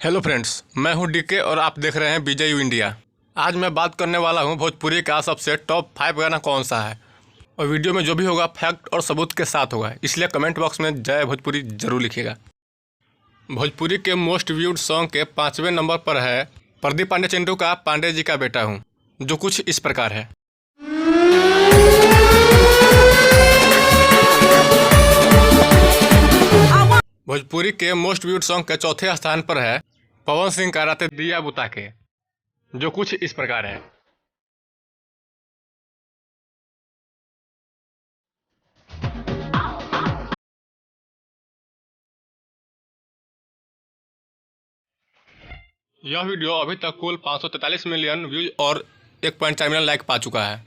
Hello friends, मैं हूं DK और आप देख रहे हैं विजय इंडिया। आज मैं बात करने वाला हूं भोजपुरी का सबसे टॉप 5 गाना कौन सा है। और वीडियो में जो भी होगा फैक्ट और सबूत के साथ होगा, इसलिए कमेंट बॉक्स में जय भोजपुरी जरूर लिखिएगा। भोजपुरी के मोस्ट व्यूड सॉन्ग के 5वें नंबर पर है प्रदीप पांडे चिंटू का पांडे जी का बेटा हूँ, जो कुछ इस प्रकार है। भोजपुरी के मोस्ट व्यूड सॉन्ग के चौथे स्थान पर है पवन सिंह का राते दिया बुता के, जो कुछ इस प्रकार है। यह वीडियो अभी तक कुल 543 मिलियन व्यूज और 1.4 मिलियन लाइक पा चुका है।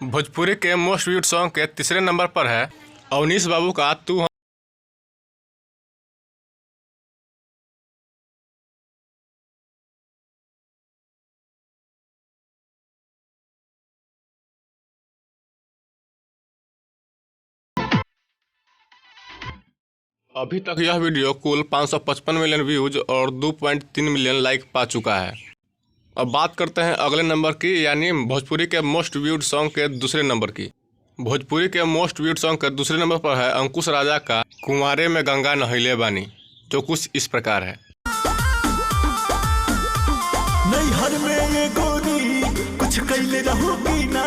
भोजपुरी के मोस्ट व्यूड सॉन्ग के तीसरे नंबर पर है अवनीश बाबू का तू। अभी तक यह वीडियो कुल 555 मिलियन व्यूज और 2.3 मिलियन लाइक पा चुका है। अब बात करते हैं अगले नंबर की, यानी भोजपुरी के मोस्ट व्यूड सॉन्ग के दूसरे नंबर की। भोजपुरी के मोस्ट व्यूड सॉन्ग के दूसरे नंबर पर है अंकुश राजा का कुंवारे में गंगा नहैले बानी, जो कुछ इस प्रकार है। नैहर में ये गोरी कुछ कैले रहोगी ना,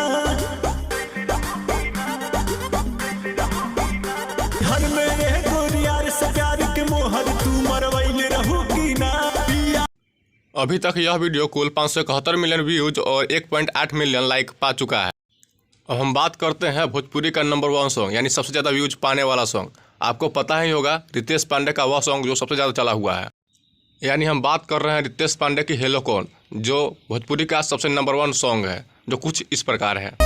हर में ये गोरी यार से प्यार के मोहर तू मरवैले रहोगी ना। अभी तक यह वीडियो कुल 571 मिलियन व्यूज और 1.8 मिलियन लाइक पा चुका है। अब हम बात करते हैं भोजपुरी का नंबर 1 सॉन्ग, यानी सबसे ज़्यादा व्यूज पाने वाला सॉन्ग। आपको पता ही होगा रितेश पांडे का वह सॉन्ग जो सबसे ज़्यादा चला हुआ है, यानी हम बात कर रहे हैं रितेश पांडे की हेलो कौन, जो भोजपुरी का सबसे नंबर 1 सॉन्ग है, जो कुछ इस प्रकार है।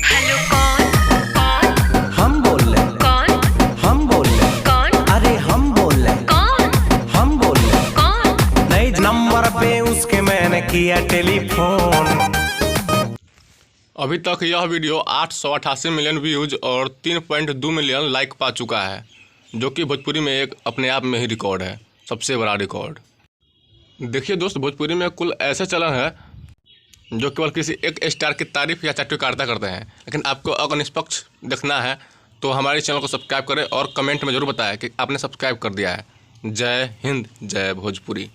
हेलो कौन कौन हम बोल रहे हैं, कौन हम बोल रहे हैं, कौन अरे हम बोल रहे हैं, कौन हम बोल रहे हैं। कौन नए नंबर पे उसके मैंने किया टेलीफोन। अभी तक यह वीडियो 888 मिलियन व्यूज और 3.2 मिलियन लाइक पा चुका है, जो कि भोजपुरी में एक अपने आप में ही रिकॉर्ड है, सबसे बड़ा रिकॉर्ड। देखिए दोस्त, भोजपुरी में कुल ऐसे चलन है जो केवल किसी एक स्टार की तारीफ या चाटुकारिता करते हैं, लेकिन आपको अगर निष्पक्ष देखना है तो हमारे चैनल को सब्सक्राइब करें और कमेंट में ज़रूर बताएं कि आपने सब्सक्राइब कर दिया है। जय हिंद, जय भोजपुरी।